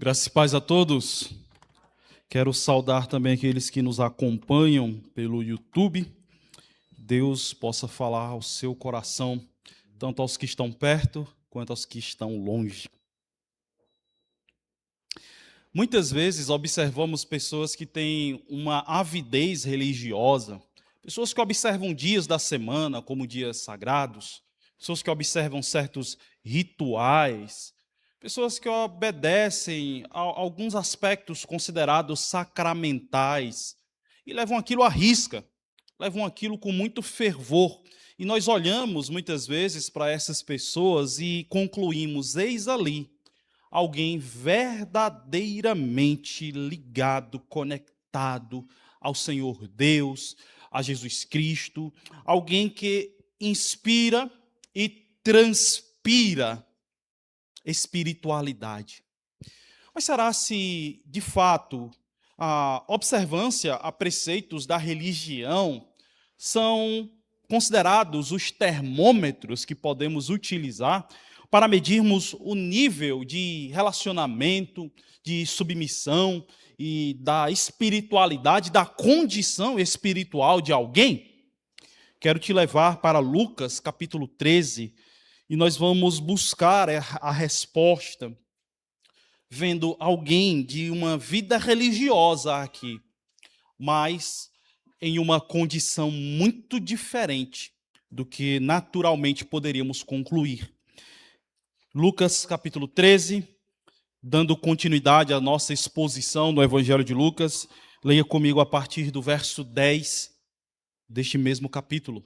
Graças e paz a todos. Quero saudar também aqueles que nos acompanham pelo YouTube. Deus possa falar ao seu coração, tanto aos que estão perto quanto aos que estão longe. Muitas vezes observamos pessoas que têm uma avidez religiosa, pessoas que observam dias da semana como dias sagrados, pessoas que observam certos rituais, pessoas que obedecem a alguns aspectos considerados sacramentais e levam aquilo à risca, levam aquilo com muito fervor. E nós olhamos muitas vezes para essas pessoas e concluímos: eis ali alguém verdadeiramente ligado, conectado ao Senhor Deus, a Jesus Cristo, alguém que inspira e transpira espiritualidade. Mas será se, de fato, a observância a preceitos da religião são considerados os termômetros que podemos utilizar para medirmos o nível de relacionamento, de submissão e da espiritualidade, da condição espiritual de alguém? Quero te levar para Lucas, capítulo 13, e nós vamos buscar a resposta vendo alguém de uma vida religiosa aqui, mas em uma condição muito diferente do que naturalmente poderíamos concluir. Lucas capítulo 13, dando continuidade à nossa exposição no Evangelho de Lucas, leia comigo a partir do verso 10 deste mesmo capítulo.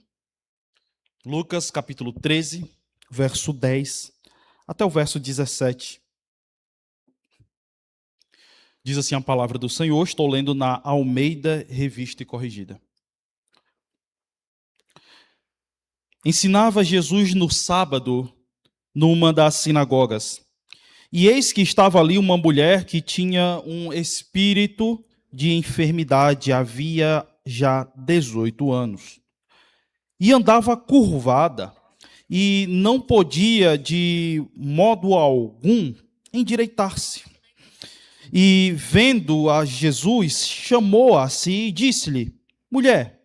Lucas capítulo 13, verso 10 até o verso 17. Diz assim a palavra do Senhor, estou lendo na Almeida Revista e Corrigida. Ensinava Jesus no sábado numa das sinagogas. E eis que estava ali uma mulher que tinha um espírito de enfermidade, havia já 18 anos. E andava curvada, e não podia de modo algum endireitar-se. E vendo a Jesus, chamou-a a si e disse-lhe: mulher,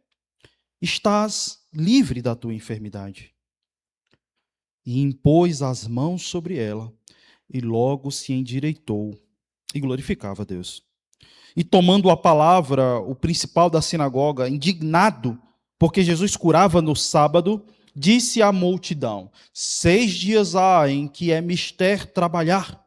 estás livre da tua enfermidade. E impôs as mãos sobre ela, e logo se endireitou, e glorificava a Deus. E tomando a palavra, o principal da sinagoga, indignado, porque Jesus curava no sábado, disse à multidão: 6 dias há em que é mister trabalhar.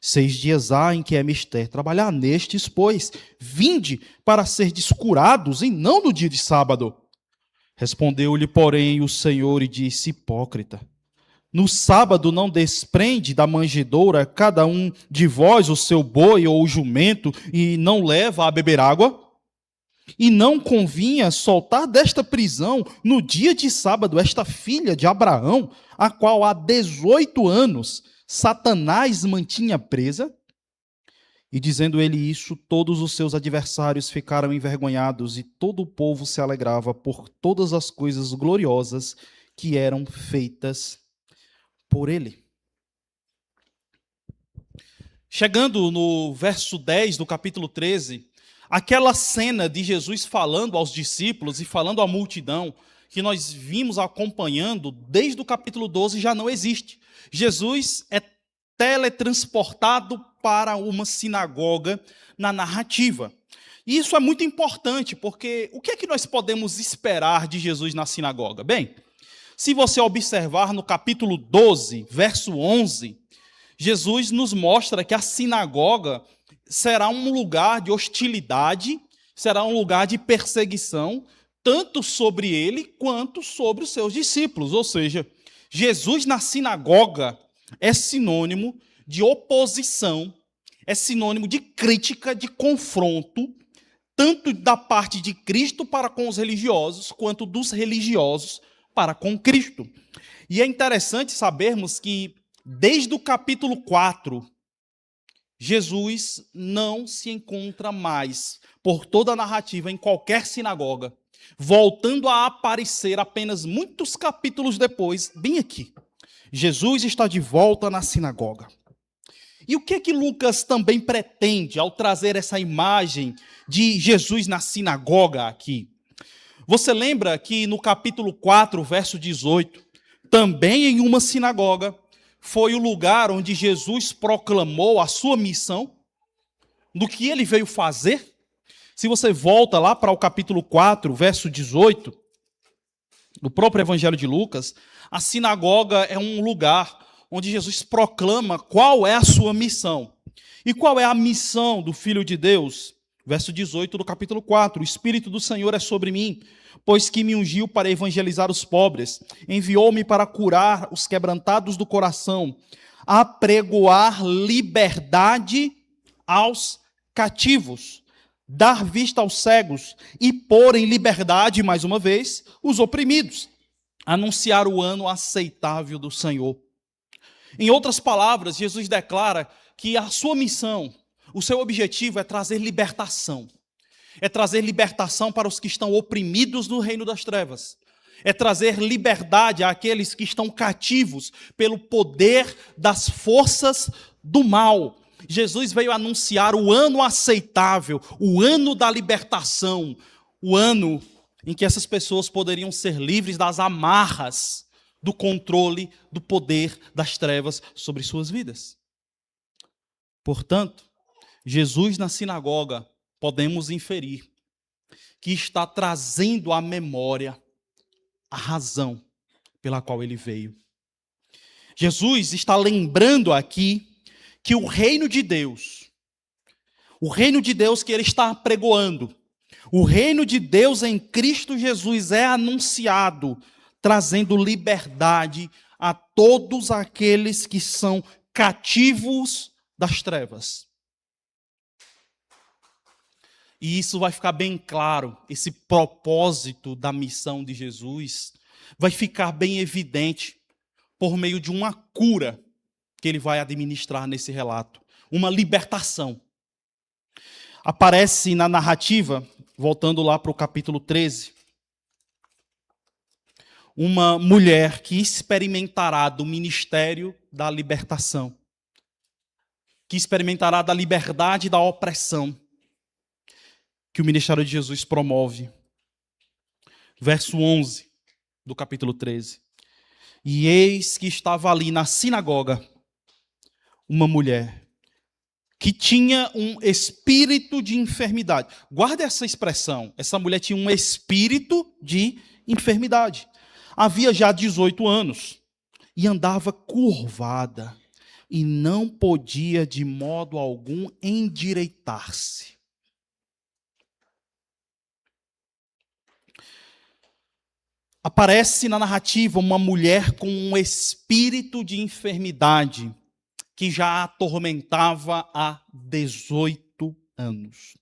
6 dias há em que é mister trabalhar. Nestes, pois, vinde para serdes curados, e não no dia de sábado. Respondeu-lhe, porém, o Senhor e disse: hipócrita, no sábado não desprende da manjedoura cada um de vós o seu boi ou o jumento e não leva a beber água? E não convinha soltar desta prisão no dia de sábado esta filha de Abraão, a qual há 18 anos Satanás mantinha presa? E dizendo ele isso, todos os seus adversários ficaram envergonhados e todo o povo se alegrava por todas as coisas gloriosas que eram feitas por ele. Chegando no verso 10 do capítulo 13, aquela cena de Jesus falando aos discípulos e falando à multidão, que nós vimos acompanhando desde o capítulo 12, já não existe. Jesus é teletransportado para uma sinagoga na narrativa. E isso é muito importante, porque o que é que nós podemos esperar de Jesus na sinagoga? Bem, se você observar no capítulo 12, verso 11, Jesus nos mostra que a sinagoga será um lugar de hostilidade, será um lugar de perseguição, tanto sobre ele quanto sobre os seus discípulos. Ou seja, Jesus na sinagoga é sinônimo de oposição, é sinônimo de crítica, de confronto, tanto da parte de Cristo para com os religiosos, quanto dos religiosos para com Cristo. E é interessante sabermos que, desde o capítulo 4, Jesus não se encontra mais, por toda a narrativa, em qualquer sinagoga, voltando a aparecer apenas muitos capítulos depois, bem aqui. Jesus está de volta na sinagoga. E o que é que Lucas também pretende ao trazer essa imagem de Jesus na sinagoga aqui? Você lembra que no capítulo 4, verso 18, também em uma sinagoga, foi o lugar onde Jesus proclamou a sua missão, do que ele veio fazer? Se você volta lá para o capítulo 4, verso 18, do próprio Evangelho de Lucas, a sinagoga é um lugar onde Jesus proclama qual é a sua missão. E qual é a missão do Filho de Deus? Verso 18 do capítulo 4, o Espírito do Senhor é sobre mim, pois que me ungiu para evangelizar os pobres, enviou-me para curar os quebrantados do coração, apregoar liberdade aos cativos, dar vista aos cegos e pôr em liberdade, mais uma vez, os oprimidos, anunciar o ano aceitável do Senhor. Em outras palavras, Jesus declara que a sua missão, o seu objetivo é trazer libertação. É trazer libertação para os que estão oprimidos no reino das trevas. É trazer liberdade àqueles que estão cativos pelo poder das forças do mal. Jesus veio anunciar o ano aceitável, o ano da libertação, o ano em que essas pessoas poderiam ser livres das amarras do controle, do poder das trevas sobre suas vidas. Portanto, Jesus na sinagoga, podemos inferir que está trazendo à memória a razão pela qual ele veio. Jesus está lembrando aqui que o reino de Deus que ele está apregoando, o reino de Deus em Cristo Jesus é anunciado, trazendo liberdade a todos aqueles que são cativos das trevas. E isso vai ficar bem claro, esse propósito da missão de Jesus vai ficar bem evidente por meio de uma cura que ele vai administrar nesse relato, uma libertação. Aparece na narrativa, voltando lá para o capítulo 13, uma mulher que experimentará do ministério da libertação, que experimentará da liberdade da opressão, que o ministério de Jesus promove. Verso 11 do capítulo 13. E eis que estava ali na sinagoga uma mulher que tinha um espírito de enfermidade. Guarda essa expressão. Essa mulher tinha um espírito de enfermidade. Havia já 18 anos e andava curvada e não podia de modo algum endireitar-se. Aparece na narrativa uma mulher com um espírito de enfermidade que já a atormentava há 18 anos.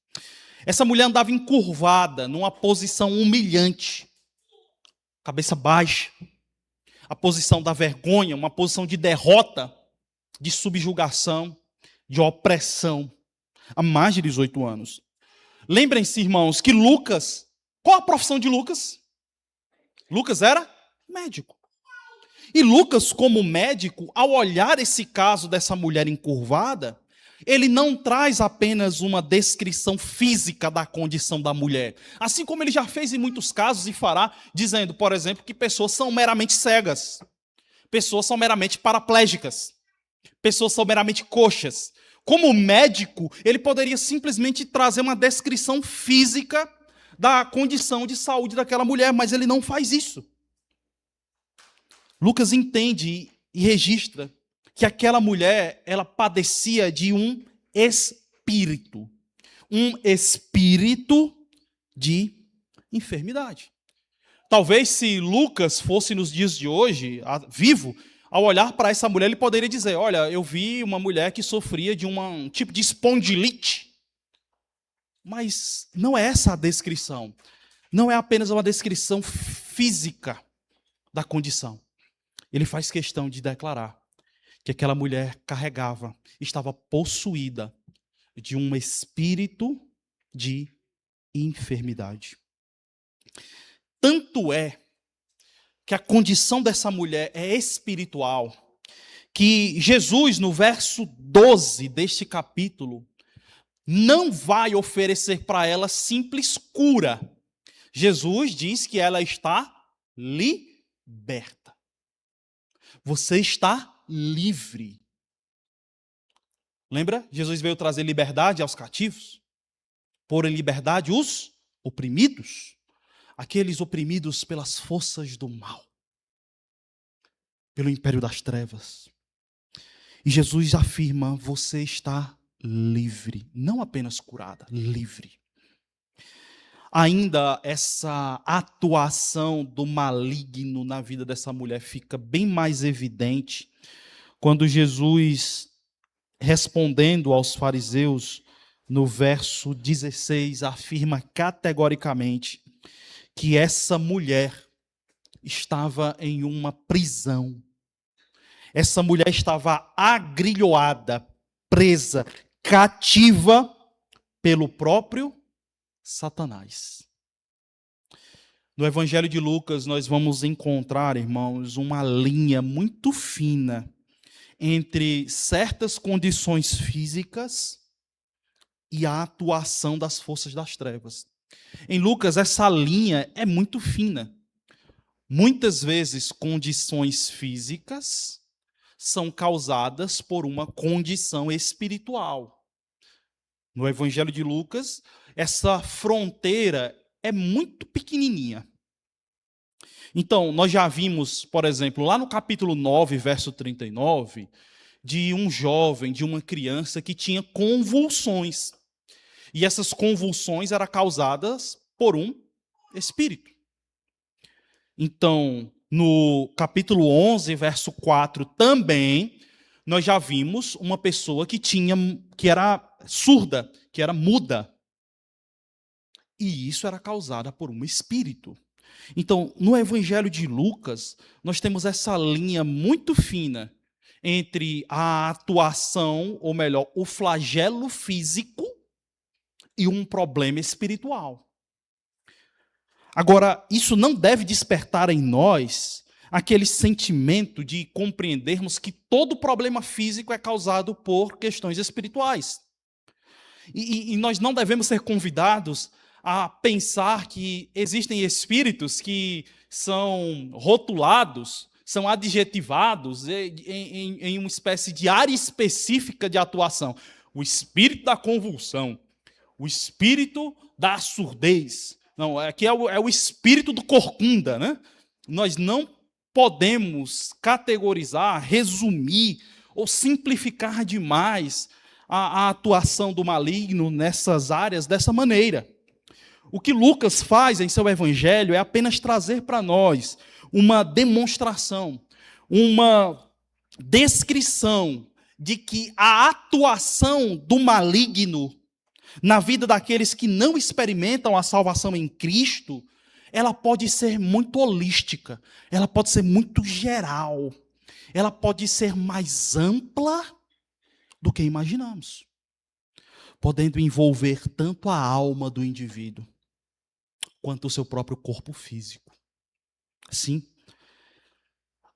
Essa mulher andava encurvada, numa posição humilhante, cabeça baixa, a posição da vergonha, uma posição de derrota, de subjugação, de opressão, há mais de 18 anos. Lembrem-se, irmãos, que Lucas, qual a profissão de Lucas? Lucas era médico. E Lucas, como médico, ao olhar esse caso dessa mulher encurvada, ele não traz apenas uma descrição física da condição da mulher. Assim como ele já fez em muitos casos e fará, dizendo, por exemplo, que pessoas são meramente cegas, pessoas são meramente paraplégicas, pessoas são meramente coxas. Como médico, ele poderia simplesmente trazer uma descrição física da condição de saúde daquela mulher, mas ele não faz isso. Lucas entende e registra que aquela mulher, ela padecia de um espírito de enfermidade. Talvez se Lucas fosse nos dias de hoje, vivo, ao olhar para essa mulher, ele poderia dizer, olha, eu vi uma mulher que sofria de um tipo de espondilite. Mas não é essa a descrição. Não é apenas uma descrição física da condição. Ele faz questão de declarar que aquela mulher carregava, estava possuída de um espírito de enfermidade. Tanto é que a condição dessa mulher é espiritual, que Jesus, no verso 12 deste capítulo, não vai oferecer para ela simples cura. Jesus diz que ela está liberta. Você está livre. Lembra? Jesus veio trazer liberdade aos cativos, pôr em liberdade os oprimidos, aqueles oprimidos pelas forças do mal, pelo império das trevas. E Jesus afirma: você está livre, não apenas curada, livre. Ainda essa atuação do maligno na vida dessa mulher fica bem mais evidente quando Jesus, respondendo aos fariseus, no verso 16, afirma categoricamente que essa mulher estava em uma prisão. Essa mulher estava agrilhoada, presa, cativa pelo próprio Satanás. No Evangelho de Lucas, nós vamos encontrar, irmãos, uma linha muito fina entre certas condições físicas e a atuação das forças das trevas. Em Lucas, essa linha é muito fina. Muitas vezes, condições físicas são causadas por uma condição espiritual. No Evangelho de Lucas, essa fronteira é muito pequenininha. Então, nós já vimos, por exemplo, lá no capítulo 9, verso 39, de um jovem, de uma criança que tinha convulsões. E essas convulsões eram causadas por um espírito. Então, no capítulo 11, verso 4, também, nós já vimos uma pessoa que era surda, que era muda. E isso era causado por um espírito. Então, no Evangelho de Lucas, nós temos essa linha muito fina entre a atuação, ou melhor, o flagelo físico e um problema espiritual. Agora, isso não deve despertar em nós aquele sentimento de compreendermos que todo problema físico é causado por questões espirituais. E nós não devemos ser convidados a pensar que existem espíritos que são rotulados, são adjetivados em uma espécie de área específica de atuação. O espírito da convulsão, o espírito da surdez. Não, aqui é o espírito do corcunda, né? Nós não podemos categorizar, resumir ou simplificar demais a atuação do maligno nessas áreas dessa maneira. O que Lucas faz em seu evangelho é apenas trazer para nós uma demonstração, uma descrição de que a atuação do maligno na vida daqueles que não experimentam a salvação em Cristo, ela pode ser muito holística, ela pode ser muito geral, ela pode ser mais ampla do que imaginamos, podendo envolver tanto a alma do indivíduo quanto o seu próprio corpo físico. Sim,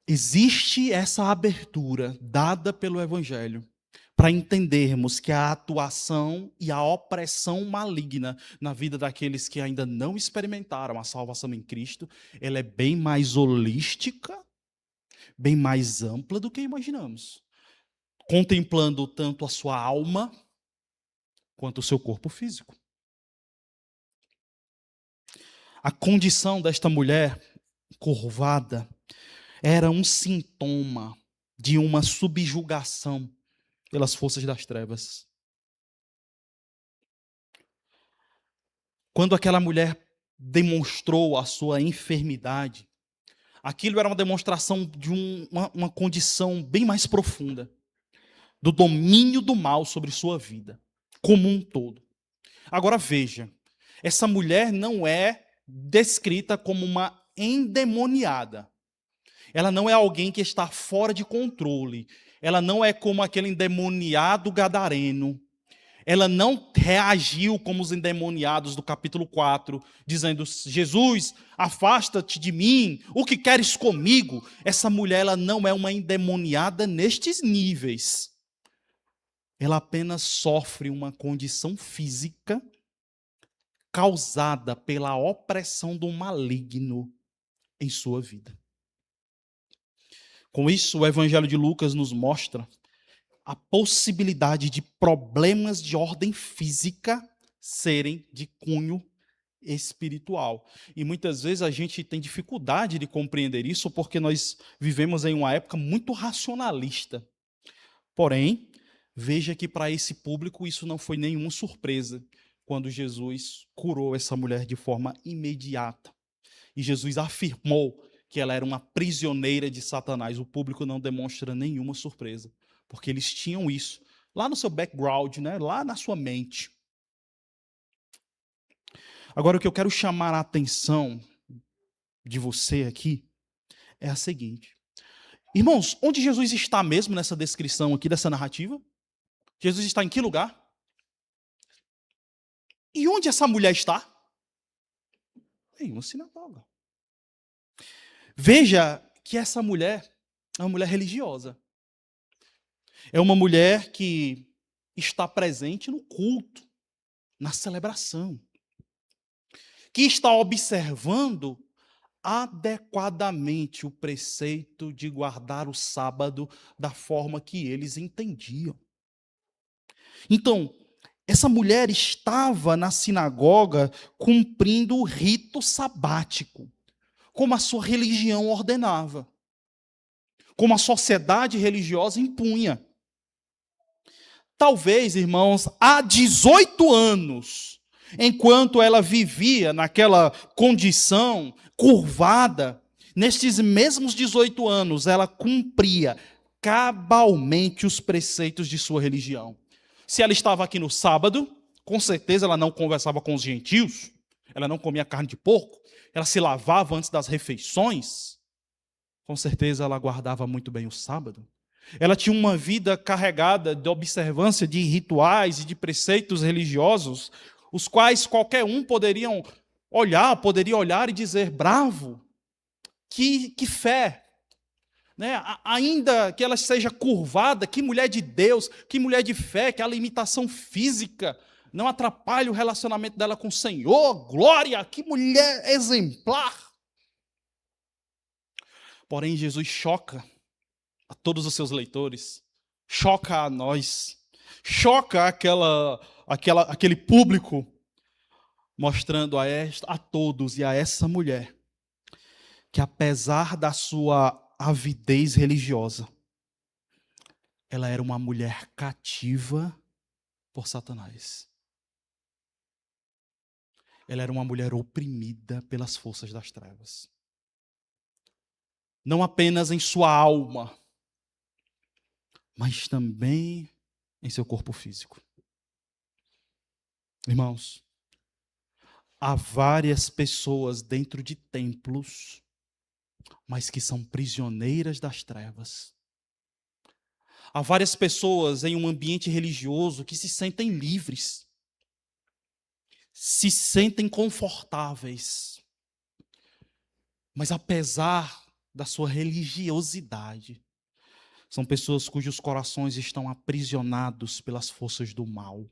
existe essa abertura dada pelo Evangelho para entendermos que a atuação e a opressão maligna na vida daqueles que ainda não experimentaram a salvação em Cristo, ela é bem mais holística, bem mais ampla do que imaginamos, contemplando tanto a sua alma quanto o seu corpo físico. A condição desta mulher curvada era um sintoma de uma subjugação pelas forças das trevas. Quando aquela mulher demonstrou a sua enfermidade, aquilo era uma demonstração de uma condição bem mais profunda, do domínio do mal sobre sua vida, como um todo. Agora veja, essa mulher não é descrita como uma endemoniada. Ela não é alguém que está fora de controle. Ela não é como aquele endemoniado gadareno. Ela não reagiu como os endemoniados do capítulo 4, dizendo: Jesus, afasta-te de mim, o que queres comigo? Essa mulher, ela não é uma endemoniada nestes níveis. Ela apenas sofre uma condição física causada pela opressão do maligno em sua vida. Com isso, o Evangelho de Lucas nos mostra a possibilidade de problemas de ordem física serem de cunho espiritual. E muitas vezes a gente tem dificuldade de compreender isso porque nós vivemos em uma época muito racionalista. Porém, veja que para esse público isso não foi nenhuma surpresa quando Jesus curou essa mulher de forma imediata. E Jesus afirmou que ela era uma prisioneira de Satanás. O público não demonstra nenhuma surpresa, porque eles tinham isso lá no seu background, né? Lá na sua mente. Agora, o que eu quero chamar a atenção de você aqui é a seguinte. Irmãos, onde Jesus está mesmo nessa descrição aqui, dessa narrativa? Jesus está em que lugar? E onde essa mulher está? Em uma sinagoga. Veja que essa mulher é uma mulher religiosa. É uma mulher que está presente no culto, na celebração, que está observando adequadamente o preceito de guardar o sábado da forma que eles entendiam. Então, essa mulher estava na sinagoga cumprindo o rito sabático, como a sua religião ordenava, como a sociedade religiosa impunha. Talvez, irmãos, há 18 anos, enquanto ela vivia naquela condição curvada, nestes mesmos 18 anos, ela cumpria cabalmente os preceitos de sua religião. Se ela estava aqui no sábado, com certeza ela não conversava com os gentios, ela não comia carne de porco, ela se lavava antes das refeições, com certeza ela guardava muito bem o sábado. Ela tinha uma vida carregada de observância de rituais e de preceitos religiosos, os quais qualquer um poderia olhar e dizer: bravo, que fé, né? Ainda que ela seja curvada, que mulher de Deus, que mulher de fé, que a limitação física não atrapalhe o relacionamento dela com o Senhor, glória, que mulher exemplar. Porém, Jesus choca a todos os seus leitores, choca a nós, choca aquele público, mostrando a todos e a essa mulher que, apesar da sua avidez religiosa, ela era uma mulher cativa por Satanás. Ela era uma mulher oprimida pelas forças das trevas. Não apenas em sua alma, mas também em seu corpo físico. Irmãos, há várias pessoas dentro de templos, mas que são prisioneiras das trevas. Há várias pessoas em um ambiente religioso que se sentem livres, se sentem confortáveis, mas apesar da sua religiosidade, são pessoas cujos corações estão aprisionados pelas forças do mal.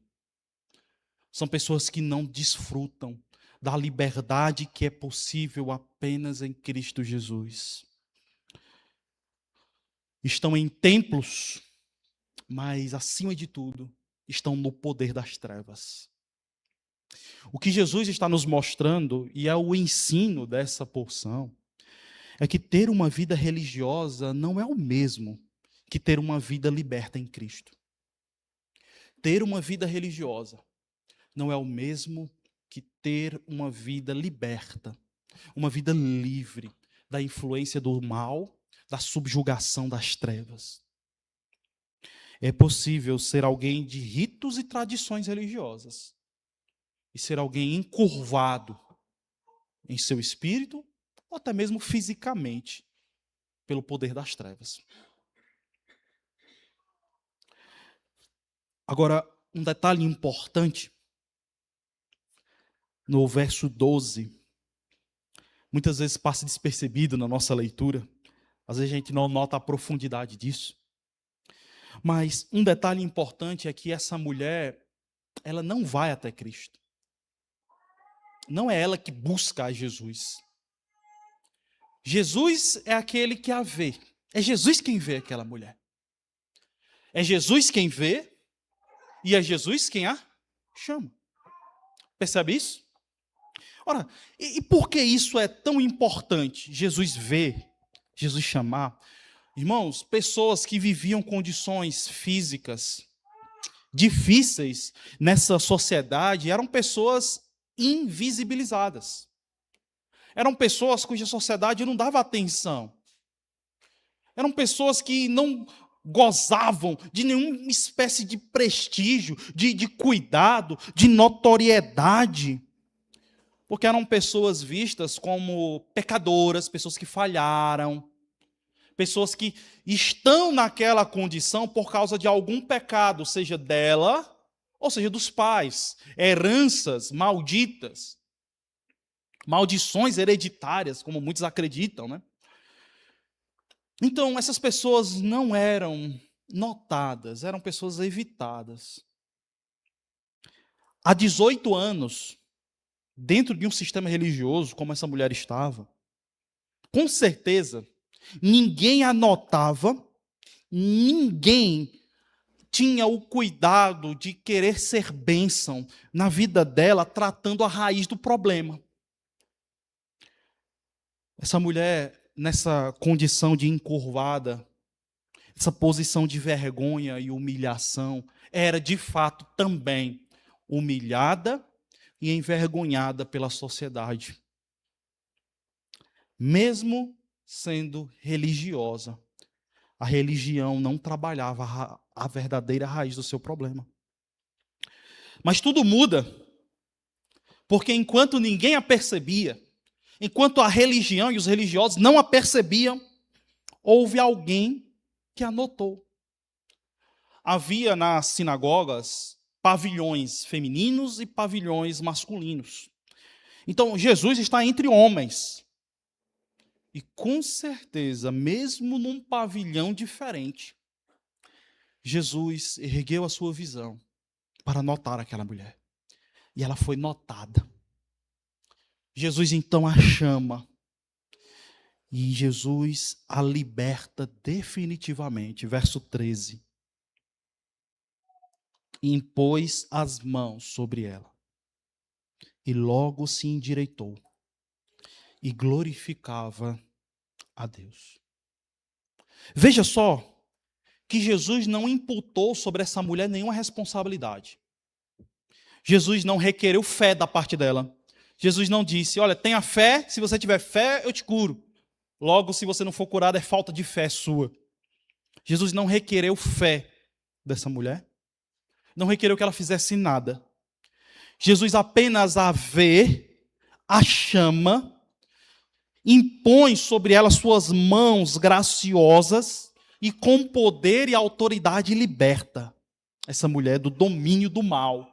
São pessoas que não desfrutam da liberdade que é possível apenas em Cristo Jesus. Estão em templos, mas, acima de tudo, estão no poder das trevas. O que Jesus está nos mostrando, e é o ensino dessa porção, é que ter uma vida religiosa não é o mesmo que ter uma vida liberta em Cristo. Ter uma vida religiosa não é o mesmo que ter uma vida liberta, uma vida livre da influência do mal, da subjugação das trevas. É possível ser alguém de ritos e tradições religiosas e ser alguém encurvado em seu espírito ou até mesmo fisicamente pelo poder das trevas. Agora, um detalhe importante no verso 12. Muitas vezes passa despercebido na nossa leitura. Às vezes a gente não nota a profundidade disso. Mas um detalhe importante é que essa mulher, ela não vai até Cristo. Não é ela que busca a Jesus. Jesus é aquele que a vê. É Jesus quem vê aquela mulher. É Jesus quem vê e é Jesus quem a chama. Percebe isso? Ora, e por que isso é tão importante? Jesus vê, Jesus chamar. Irmãos, pessoas que viviam condições físicas difíceis nessa sociedade eram pessoas invisibilizadas. Eram pessoas cuja sociedade não dava atenção. Eram pessoas que não gozavam de nenhuma espécie de prestígio, de cuidado, de notoriedade. Porque eram pessoas vistas como pecadoras, pessoas que falharam, pessoas que estão naquela condição por causa de algum pecado, seja dela, ou seja dos pais, heranças malditas, maldições hereditárias, como muitos acreditam, né? Então, essas pessoas não eram notadas, eram pessoas evitadas. Há 18 anos, dentro de um sistema religioso, como essa mulher estava, com certeza, ninguém a notava, ninguém tinha o cuidado de querer ser bênção na vida dela, tratando a raiz do problema. Essa mulher, nessa condição de encurvada, essa posição de vergonha e humilhação, era de fato também humilhada e envergonhada pela sociedade. Mesmo sendo religiosa, a religião não trabalhava a verdadeira raiz do seu problema. Mas tudo muda, porque enquanto ninguém a percebia, enquanto a religião e os religiosos não a percebiam, houve alguém que a notou. Havia nas sinagogas pavilhões femininos e pavilhões masculinos. Então, Jesus está entre homens. E com certeza, mesmo num pavilhão diferente, Jesus ergueu a sua visão para notar aquela mulher. E ela foi notada. Jesus então a chama. E Jesus a liberta definitivamente. Verso 13. E impôs as mãos sobre ela. E logo se endireitou. E glorificava a Deus. Veja só que Jesus não imputou sobre essa mulher nenhuma responsabilidade. Jesus não requereu fé da parte dela. Jesus não disse, olha, tenha fé, se você tiver fé, eu te curo. Logo, se você não for curado, é falta de fé sua. Jesus não requereu fé dessa mulher. Não requereu que ela fizesse nada. Jesus apenas a vê, a chama, impõe sobre ela suas mãos graciosas e com poder e autoridade liberta essa mulher do domínio do mal.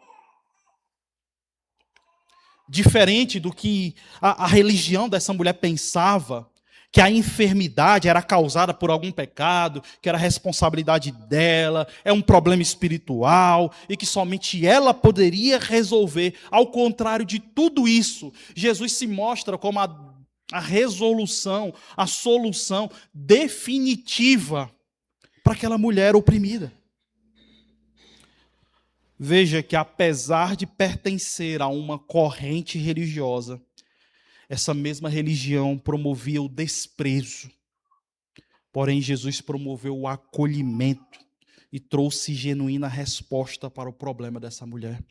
Diferente do que a religião dessa mulher pensava, que a enfermidade era causada por algum pecado, que era responsabilidade dela, é um problema espiritual, e que somente ela poderia resolver. Ao contrário de tudo isso, Jesus se mostra como a resolução, a solução definitiva para aquela mulher oprimida. Veja que apesar de pertencer a uma corrente religiosa, essa mesma religião promovia o desprezo. Porém, Jesus promoveu o acolhimento e trouxe genuína resposta para o problema dessa mulher.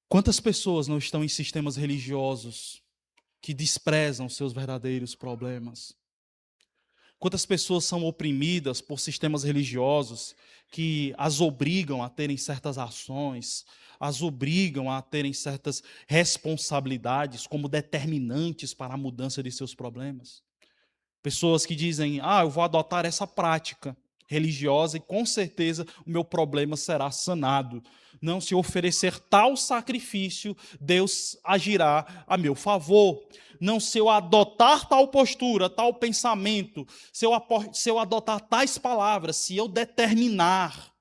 Quantas pessoas não estão em sistemas religiosos que desprezam seus verdadeiros problemas? Quantas pessoas são oprimidas por sistemas religiosos que as obrigam a terem certas ações, as obrigam a terem certas responsabilidades como determinantes para a mudança de seus problemas? Pessoas que dizem, eu vou adotar essa prática, religiosa e com certeza o meu problema será sanado. Não, se eu oferecer tal sacrifício, Deus agirá a meu favor. Não, se eu adotar tal postura, tal pensamento, se eu adotar tais palavras, se eu determinar,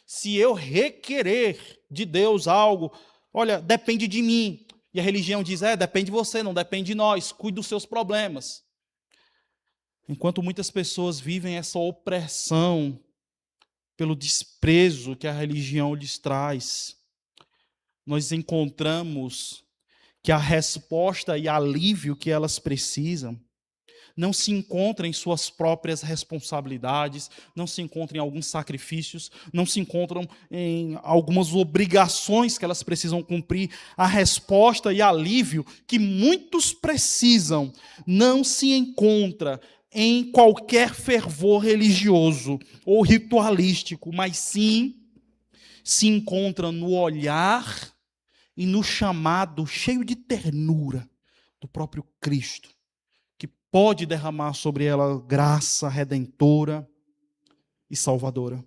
se eu requerer de Deus algo, olha, depende de mim. E a religião diz, depende de você, não depende de nós, cuide dos seus problemas. Enquanto muitas pessoas vivem essa opressão pelo desprezo que a religião lhes traz, nós encontramos que a resposta e alívio que elas precisam não se encontra em suas próprias responsabilidades, não se encontra em alguns sacrifícios, não se encontram em algumas obrigações que elas precisam cumprir. A resposta e alívio que muitos precisam não se encontra em qualquer fervor religioso ou ritualístico, mas sim se encontra no olhar e no chamado cheio de ternura do próprio Cristo, que pode derramar sobre ela graça redentora e salvadora.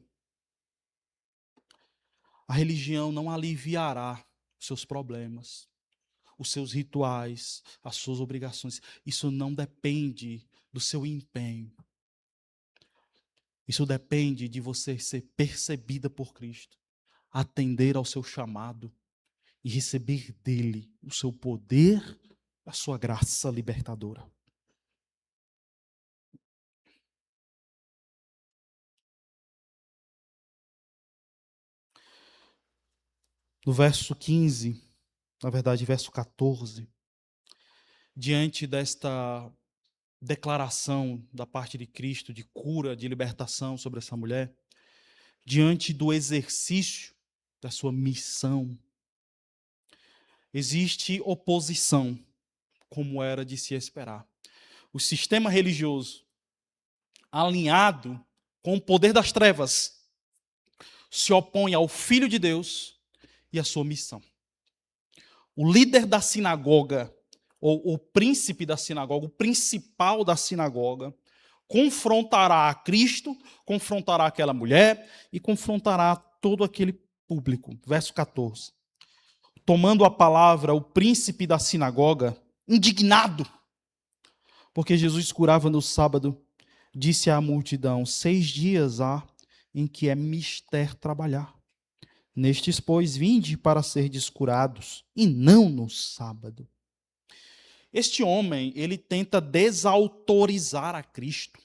A religião não aliviará os seus problemas, os seus rituais, as suas obrigações. Isso não depende do seu empenho. Isso depende de você ser percebida por Cristo, atender ao seu chamado e receber dele o seu poder, a sua graça libertadora. No verso 15, na verdade, verso 14, diante desta declaração da parte de Cristo de cura, de libertação sobre essa mulher, diante do exercício da sua missão, existe oposição, como era de se esperar. O sistema religioso, alinhado com o poder das trevas, se opõe ao Filho de Deus e à sua missão. O líder da sinagoga, ou o príncipe da sinagoga, o principal da sinagoga, confrontará a Cristo, confrontará aquela mulher e confrontará todo aquele público. Verso 14. Tomando a palavra, o príncipe da sinagoga, indignado, porque Jesus curava no sábado, disse à multidão: 6 dias há em que é mister trabalhar. Nestes, pois, vinde para serdes curados, e não no sábado. Este homem, ele tenta desautorizar a Cristo,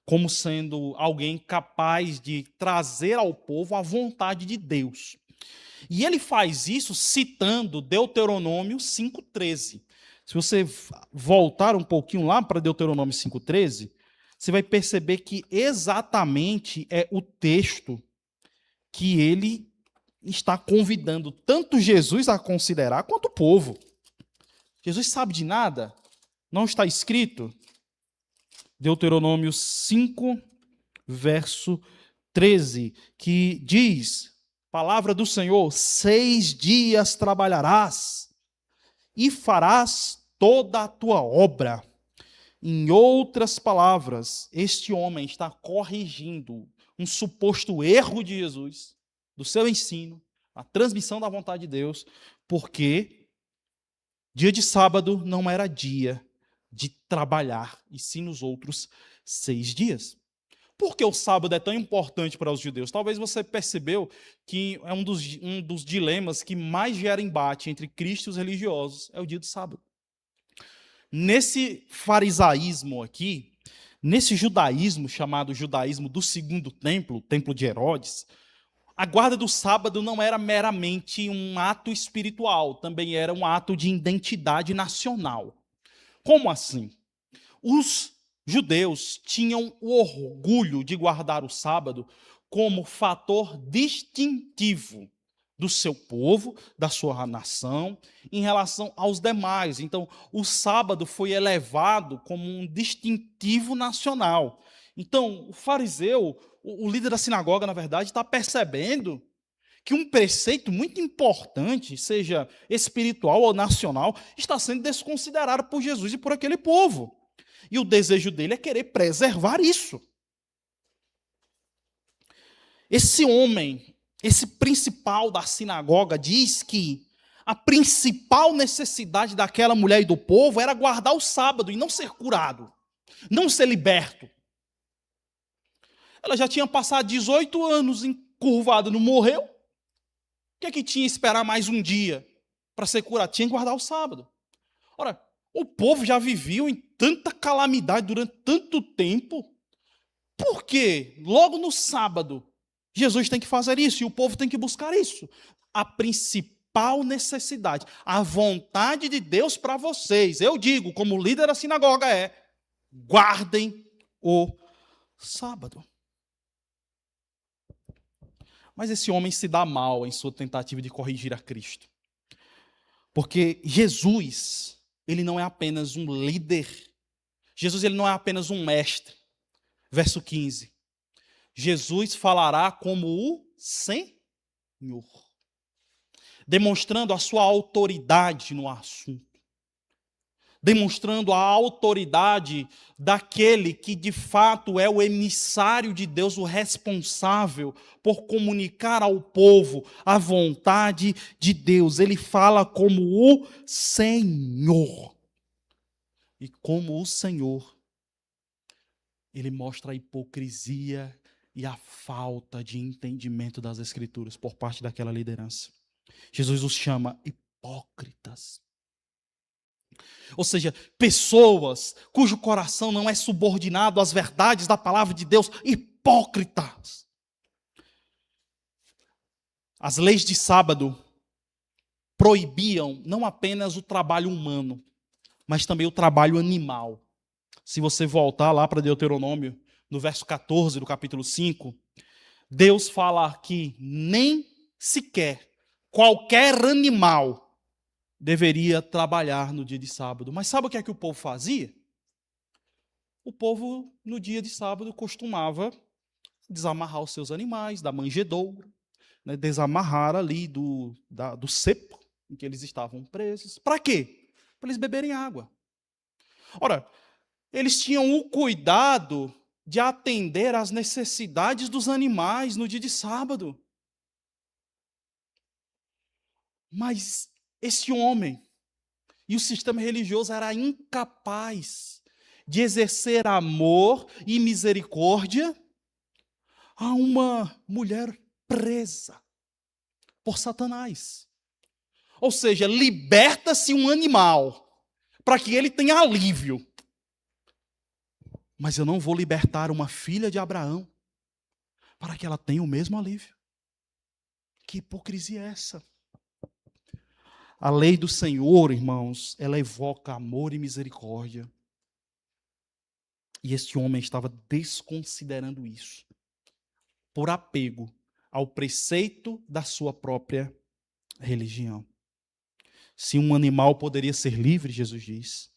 como sendo alguém capaz de trazer ao povo a vontade de Deus. E ele faz isso citando Deuteronômio 5,13. Se você voltar um pouquinho lá para Deuteronômio 5,13, você vai perceber que exatamente é o texto que ele está convidando tanto Jesus a considerar quanto o povo. Jesus sabe de nada? Não está escrito? Deuteronômio 5, verso 13, que diz: palavra do Senhor, 6 dias trabalharás e farás toda a tua obra. Em outras palavras, este homem está corrigindo um suposto erro de Jesus, do seu ensino, a transmissão da vontade de Deus, porque dia de sábado não era dia de trabalhar, e sim nos outros 6 dias. Por que o sábado é tão importante para os judeus? Talvez você percebeu que é um dos dilemas que mais gera embate entre Cristo e os religiosos, é o dia do sábado. Nesse farisaísmo aqui, nesse judaísmo chamado judaísmo do segundo templo, o templo de Herodes, a guarda do sábado não era meramente um ato espiritual, também era um ato de identidade nacional. Como assim? Os judeus tinham o orgulho de guardar o sábado como fator distintivo do seu povo, da sua nação, em relação aos demais. Então, o sábado foi elevado como um distintivo nacional. Então, o fariseu, o líder da sinagoga, na verdade, está percebendo que um preceito muito importante, seja espiritual ou nacional, está sendo desconsiderado por Jesus e por aquele povo. E o desejo dele é querer preservar isso. Esse homem, esse principal da sinagoga, diz que a principal necessidade daquela mulher e do povo era guardar o sábado e não ser curado, não ser liberto. Ela já tinha passado 18 anos encurvada, não morreu? O que é que tinha que esperar mais um dia para ser curado? Tinha que guardar o sábado. Ora, o povo já viveu em tanta calamidade durante tanto tempo. Por que logo no sábado Jesus tem que fazer isso e o povo tem que buscar isso? A principal necessidade, a vontade de Deus para vocês, eu digo, como líder da sinagoga, é: guardem o sábado. Mas esse homem se dá mal em sua tentativa de corrigir a Cristo. Porque Jesus, ele não é apenas um líder. Jesus, ele não é apenas um mestre. Verso 15. Jesus falará como o Senhor, demonstrando a sua autoridade no assunto. Demonstrando a autoridade daquele que de fato é o emissário de Deus, o responsável por comunicar ao povo a vontade de Deus. Ele fala como o Senhor. E como o Senhor, ele mostra a hipocrisia e a falta de entendimento das Escrituras por parte daquela liderança. Jesus os chama hipócritas. Ou seja, pessoas cujo coração não é subordinado às verdades da palavra de Deus, hipócritas. As leis de sábado proibiam não apenas o trabalho humano, mas também o trabalho animal. Se você voltar lá para Deuteronômio, no verso 14 do capítulo 5, Deus fala que nem sequer qualquer animal deveria trabalhar no dia de sábado. Mas sabe o que é que o povo fazia? O povo, no dia de sábado, costumava desamarrar os seus animais da manjedoura, né, desamarrar ali do cepo em que eles estavam presos. Para quê? Para eles beberem água. Ora, eles tinham o cuidado de atender às necessidades dos animais no dia de sábado. Mas esse homem e o sistema religioso era incapaz de exercer amor e misericórdia a uma mulher presa por Satanás. Ou seja, liberta-se um animal para que ele tenha alívio. Mas eu não vou libertar uma filha de Abraão para que ela tenha o mesmo alívio. Que hipocrisia é essa? A lei do Senhor, irmãos, ela evoca amor e misericórdia. E este homem estava desconsiderando isso, por apego ao preceito da sua própria religião. Se um animal poderia ser livre, Jesus diz,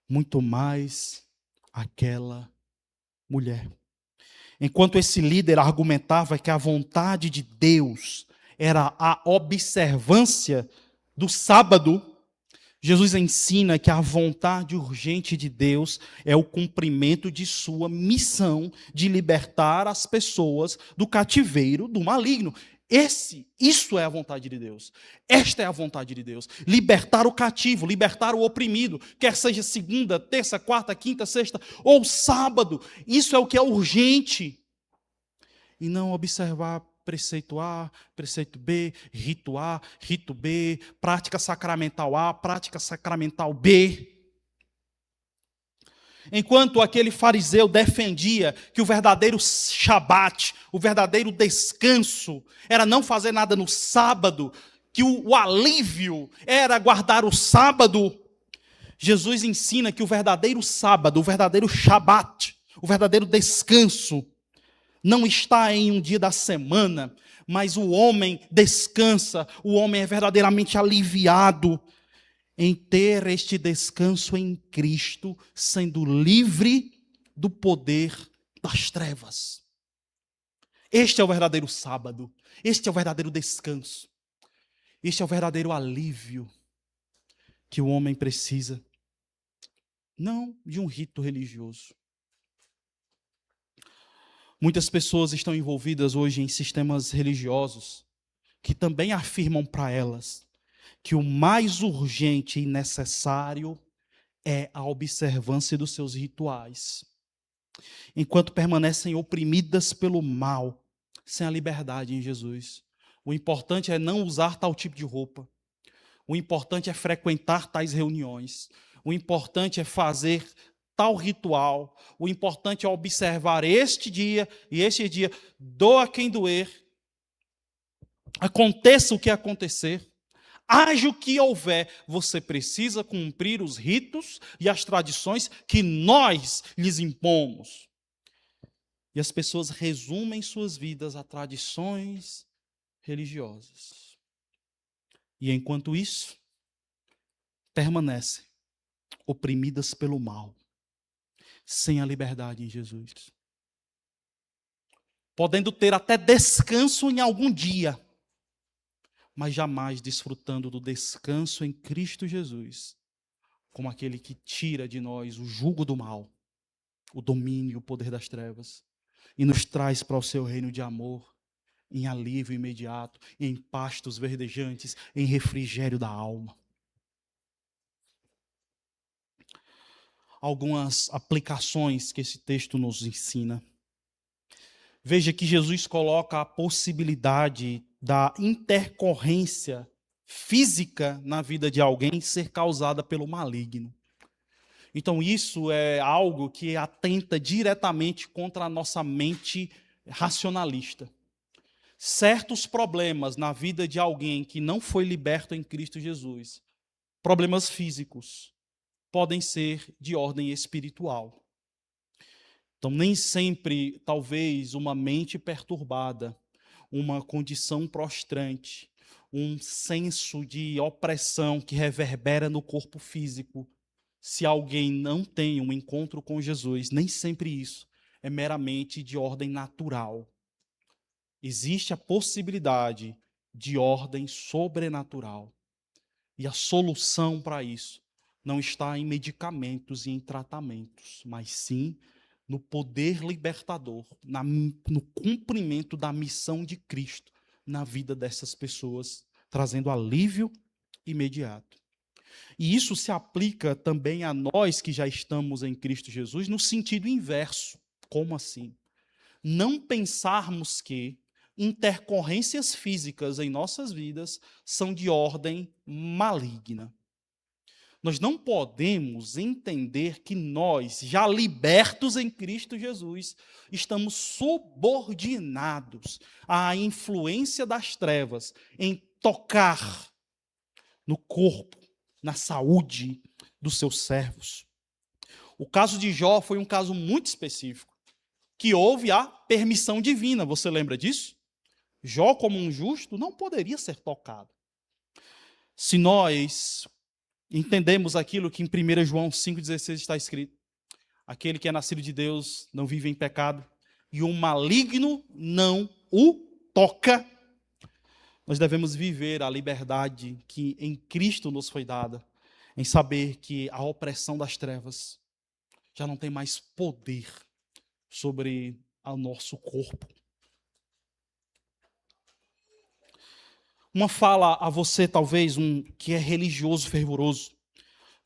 muito mais aquela mulher. Enquanto esse líder argumentava que a vontade de Deus era a observância do sábado, Jesus ensina que a vontade urgente de Deus é o cumprimento de sua missão de libertar as pessoas do cativeiro do maligno. Isso é a vontade de Deus. Esta é a vontade de Deus. Libertar o cativo, libertar o oprimido, quer seja segunda, terça, quarta, quinta, sexta ou sábado. Isso é o que é urgente. E não observar preceito A, preceito B, rito B, prática sacramental A, prática sacramental B. Enquanto aquele fariseu defendia que o verdadeiro shabat, o verdadeiro descanso, era não fazer nada no sábado, que o alívio era guardar o sábado, Jesus ensina que o verdadeiro sábado, o verdadeiro shabat, o verdadeiro descanso, não está em um dia da semana, mas o homem descansa, o homem é verdadeiramente aliviado em ter este descanso em Cristo, sendo livre do poder das trevas. Este é o verdadeiro sábado, este é o verdadeiro descanso, este é o verdadeiro alívio que o homem precisa, não de um rito religioso. Muitas pessoas estão envolvidas hoje em sistemas religiosos que também afirmam para elas que o mais urgente e necessário é a observância dos seus rituais, enquanto permanecem oprimidas pelo mal, sem a liberdade em Jesus. O importante é não usar tal tipo de roupa. O importante é frequentar tais reuniões. O importante é fazer tal ritual. O importante é observar este dia e este dia. Doa quem doer. Aconteça o que acontecer. Haja o que houver, você precisa cumprir os ritos e as tradições que nós lhes impomos. E as pessoas resumem suas vidas a tradições religiosas. E enquanto isso, permanecem oprimidas pelo mal, sem a liberdade em Jesus. Podendo ter até descanso em algum dia, mas jamais desfrutando do descanso em Cristo Jesus, como aquele que tira de nós o jugo do mal, o domínio, o poder das trevas, e nos traz para o seu reino de amor, em alívio imediato, em pastos verdejantes, em refrigério da alma. Algumas aplicações que esse texto nos ensina. Veja que Jesus coloca a possibilidade da intercorrência física na vida de alguém ser causada pelo maligno. Então, isso é algo que atenta diretamente contra a nossa mente racionalista. Certos problemas na vida de alguém que não foi liberto em Cristo Jesus, problemas físicos, podem ser de ordem espiritual. Então, nem sempre, talvez, uma mente perturbada, uma condição prostrante, um senso de opressão que reverbera no corpo físico, se alguém não tem um encontro com Jesus, nem sempre isso é meramente de ordem natural. Existe a possibilidade de ordem sobrenatural. E a solução para isso não está em medicamentos e em tratamentos, mas sim no poder libertador, no cumprimento da missão de Cristo na vida dessas pessoas, trazendo alívio imediato. E isso se aplica também a nós que já estamos em Cristo Jesus no sentido inverso. Como assim? Não pensarmos que intercorrências físicas em nossas vidas são de ordem maligna. Nós não podemos entender que nós, já libertos em Cristo Jesus, estamos subordinados à influência das trevas em tocar no corpo, na saúde dos seus servos. O caso de Jó foi um caso muito específico, que houve a permissão divina, você lembra disso? Jó, como um justo, não poderia ser tocado. Se nós entendemos aquilo que em 1 João 5,16 está escrito, aquele que é nascido de Deus não vive em pecado, e o maligno não o toca, nós devemos viver a liberdade que em Cristo nos foi dada, em saber que a opressão das trevas já não tem mais poder sobre o nosso corpo. Uma fala a você, talvez, que é religioso, fervoroso.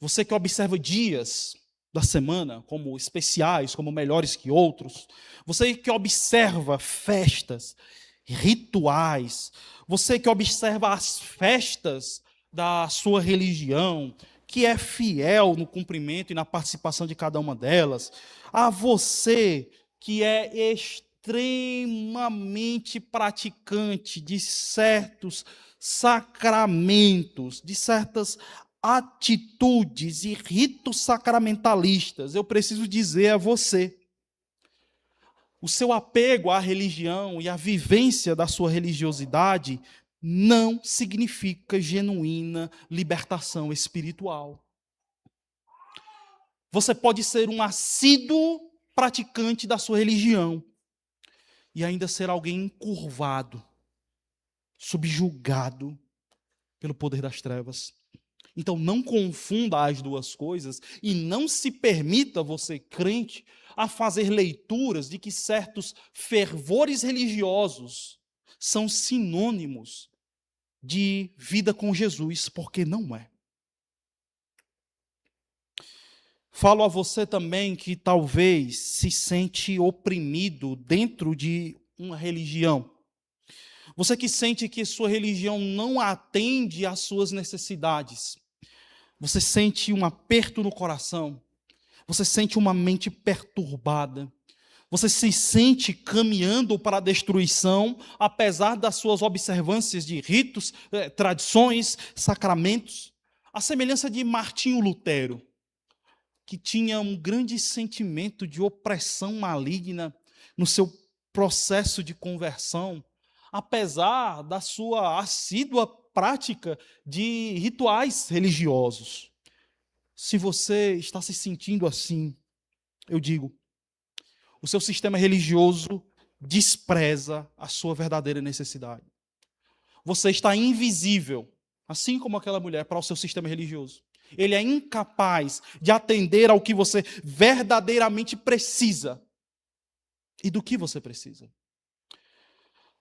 Você que observa dias da semana como especiais, como melhores que outros. Você que observa festas, rituais. Você que observa as festas da sua religião, que é fiel no cumprimento e na participação de cada uma delas. A você que é extremamente praticante de certos sacramentos, de certas atitudes e ritos sacramentalistas, eu preciso dizer a você, o seu apego à religião e a vivência da sua religiosidade não significa genuína libertação espiritual. Você pode ser um assíduo praticante da sua religião e ainda ser alguém encurvado, subjugado pelo poder das trevas. Então não confunda as duas coisas e não se permita, você crente, a fazer leituras de que certos fervores religiosos são sinônimos de vida com Jesus, porque não é. Falo a você também que talvez se sente oprimido dentro de uma religião. Você que sente que sua religião não atende às suas necessidades. Você sente um aperto no coração. Você sente uma mente perturbada. Você se sente caminhando para a destruição, apesar das suas observâncias de ritos, tradições, sacramentos. A semelhança de Martinho Lutero, que tinha um grande sentimento de opressão maligna no seu processo de conversão, apesar da sua assídua prática de rituais religiosos. Se você está se sentindo assim, eu digo, o seu sistema religioso despreza a sua verdadeira necessidade. Você está invisível, assim como aquela mulher, para o seu sistema religioso. Ele é incapaz de atender ao que você verdadeiramente precisa. E do que você precisa?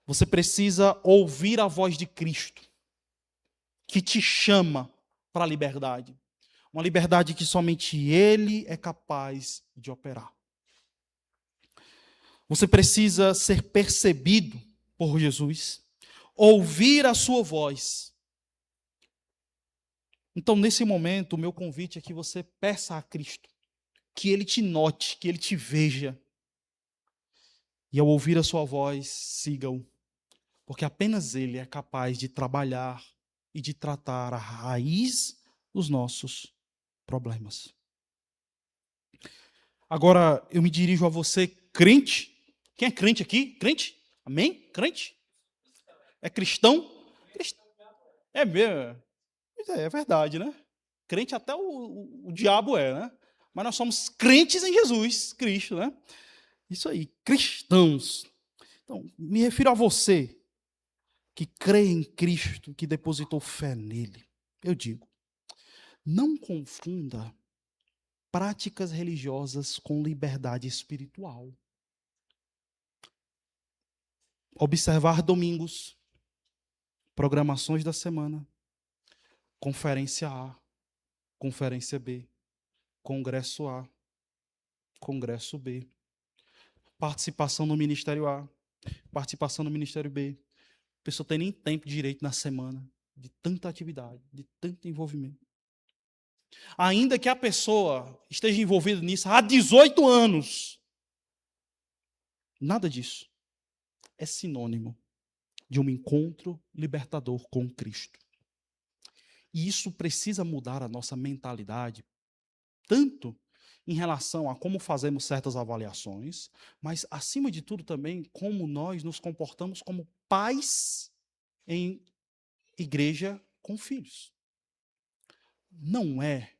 Você precisa ouvir a voz de Cristo, que te chama para a liberdade. Uma liberdade que somente Ele é capaz de operar. Você precisa ser percebido por Jesus, ouvir a sua voz. Então, nesse momento, o meu convite é que você peça a Cristo, que Ele te note, que Ele te veja. E ao ouvir a sua voz, siga-o, porque apenas Ele é capaz de trabalhar e de tratar a raiz dos nossos problemas. Agora, eu me dirijo a você, crente. Quem é crente aqui? Crente? Amém? Crente? É cristão? É mesmo. É verdade, né? Crente até o diabo é, né? Mas nós somos crentes em Jesus Cristo, né? Isso aí, cristãos. Então, me refiro a você que crê em Cristo, que depositou fé nele. Eu digo, não confunda práticas religiosas com liberdade espiritual. Observar domingos, programações da semana, conferência A, conferência B, congresso A, congresso B, participação no Ministério A, participação no Ministério B. A pessoa tem nem tempo direito na semana de tanta atividade, de tanto envolvimento. Ainda que a pessoa esteja envolvida nisso há 18 anos, nada disso é sinônimo de um encontro libertador com Cristo. E isso precisa mudar a nossa mentalidade, tanto em relação a como fazemos certas avaliações, mas, acima de tudo, também como nós nos comportamos como pais em igreja com filhos. Não é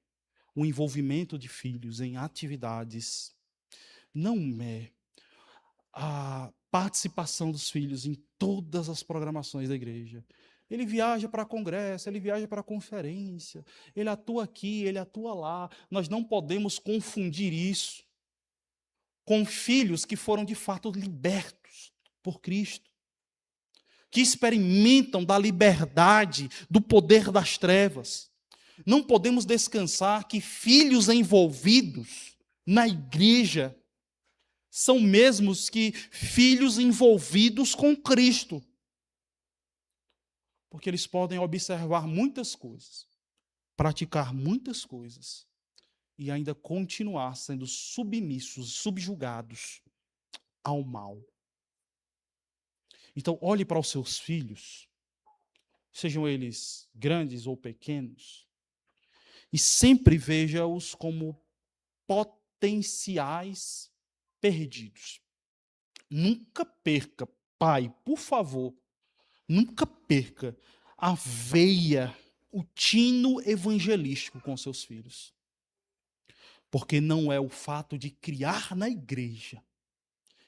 o envolvimento de filhos em atividades, não é a participação dos filhos em todas as programações da igreja. Ele viaja para congresso, ele viaja para conferência, ele atua aqui, ele atua lá. Nós não podemos confundir isso com filhos que foram de fato libertos por Cristo, que experimentam da liberdade, do poder das trevas. Não podemos descansar que filhos envolvidos na igreja são mesmos que filhos envolvidos com Cristo. Porque eles podem observar muitas coisas, praticar muitas coisas e ainda continuar sendo submissos, subjugados ao mal. Então, olhe para os seus filhos, sejam eles grandes ou pequenos, e sempre veja-os como potenciais perdidos. Nunca perca, pai, por favor, nunca perca a veia, o tino evangelístico com seus filhos. Porque não é o fato de criar na igreja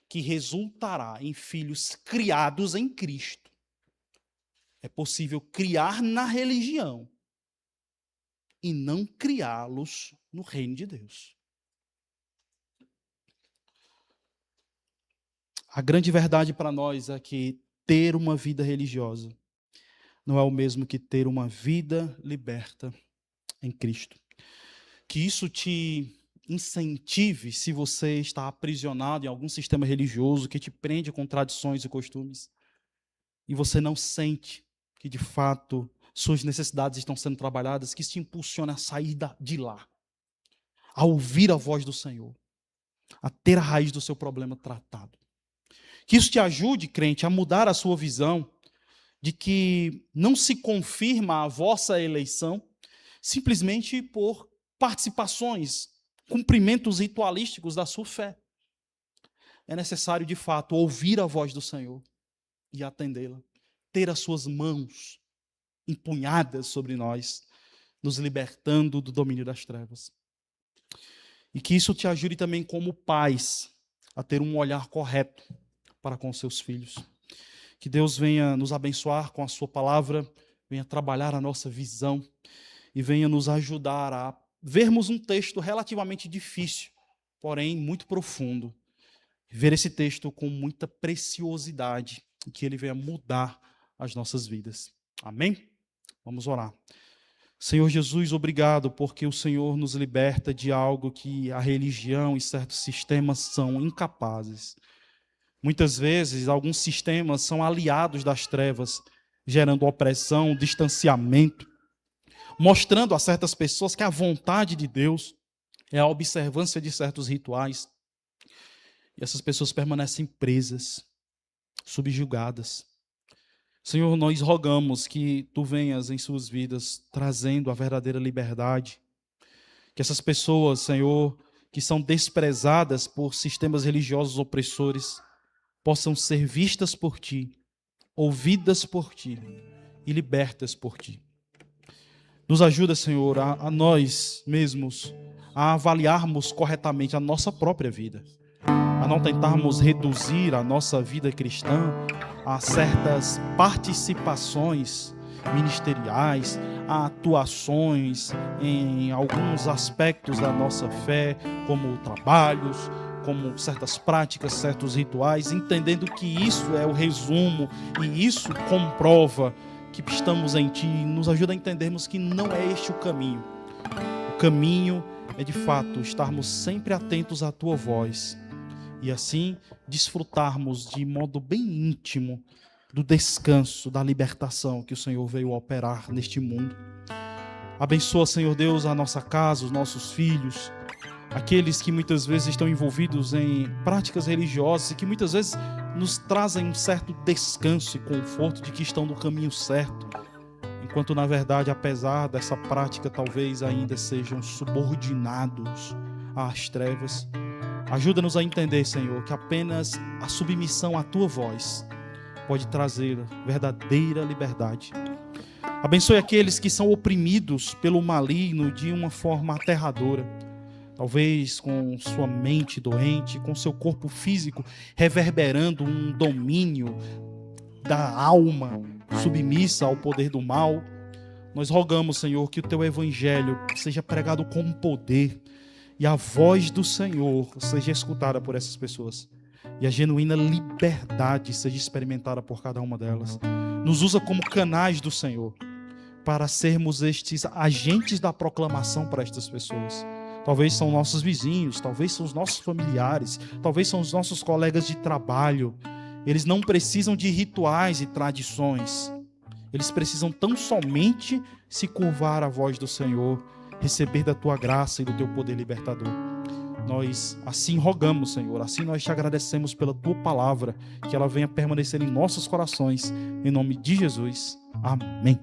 que resultará em filhos criados em Cristo. É possível criar na religião e não criá-los no reino de Deus. A grande verdade para nós é que ter uma vida religiosa não é o mesmo que ter uma vida liberta em Cristo. Que isso te incentive, se você está aprisionado em algum sistema religioso que te prende com tradições e costumes, e você não sente que, de fato, suas necessidades estão sendo trabalhadas, que isso te impulsione a sair de lá, a ouvir a voz do Senhor, a ter a raiz do seu problema tratado. Que isso te ajude, crente, a mudar a sua visão de que não se confirma a vossa eleição simplesmente por participações, cumprimentos ritualísticos da sua fé. É necessário, de fato, ouvir a voz do Senhor e atendê-la, ter as suas mãos empunhadas sobre nós, nos libertando do domínio das trevas. E que isso te ajude também como pais a ter um olhar correto para com seus filhos. Que Deus venha nos abençoar com a sua palavra, venha trabalhar a nossa visão e venha nos ajudar a vermos um texto relativamente difícil, porém muito profundo. Ver esse texto com muita preciosidade e que ele venha mudar as nossas vidas. Amém? Vamos orar. Senhor Jesus, obrigado porque o Senhor nos liberta de algo que a religião e certos sistemas são incapazes. Muitas vezes, alguns sistemas são aliados das trevas, gerando opressão, distanciamento, mostrando a certas pessoas que a vontade de Deus é a observância de certos rituais. E essas pessoas permanecem presas, subjugadas. Senhor, nós rogamos que Tu venhas em suas vidas trazendo a verdadeira liberdade. Que essas pessoas, Senhor, que são desprezadas por sistemas religiosos opressores, possam ser vistas por Ti, ouvidas por Ti e libertas por Ti. Nos ajuda, Senhor, a nós mesmos a avaliarmos corretamente a nossa própria vida, a não tentarmos reduzir a nossa vida cristã a certas participações ministeriais, a atuações em alguns aspectos da nossa fé, como trabalhos, como certas práticas, certos rituais, entendendo que isso é o resumo e isso comprova que estamos em Ti, nos ajuda a entendermos que não é este o caminho. O caminho é, de fato, estarmos sempre atentos à Tua voz e assim desfrutarmos de modo bem íntimo do descanso, da libertação que o Senhor veio operar neste mundo. Abençoa, Senhor Deus, a nossa casa, os nossos filhos, aqueles que muitas vezes estão envolvidos em práticas religiosas e que muitas vezes nos trazem um certo descanso e conforto de que estão no caminho certo, enquanto na verdade, apesar dessa prática, talvez ainda sejam subordinados às trevas. Ajuda-nos a entender, Senhor, que apenas a submissão à Tua voz pode trazer verdadeira liberdade. Abençoe aqueles que são oprimidos pelo maligno de uma forma aterradora, talvez com sua mente doente, com seu corpo físico reverberando um domínio da alma submissa ao poder do mal. Nós rogamos, Senhor, que o Teu evangelho seja pregado com poder e a voz do Senhor seja escutada por essas pessoas e a genuína liberdade seja experimentada por cada uma delas. Nos usa como canais do Senhor para sermos estes agentes da proclamação para estas pessoas. Talvez são nossos vizinhos, talvez são os nossos familiares, talvez são os nossos colegas de trabalho. Eles não precisam de rituais e tradições. Eles precisam tão somente se curvar à voz do Senhor, receber da Tua graça e do Teu poder libertador. Nós assim rogamos, Senhor, assim nós te agradecemos pela Tua palavra, que ela venha permanecer em nossos corações, em nome de Jesus. Amém.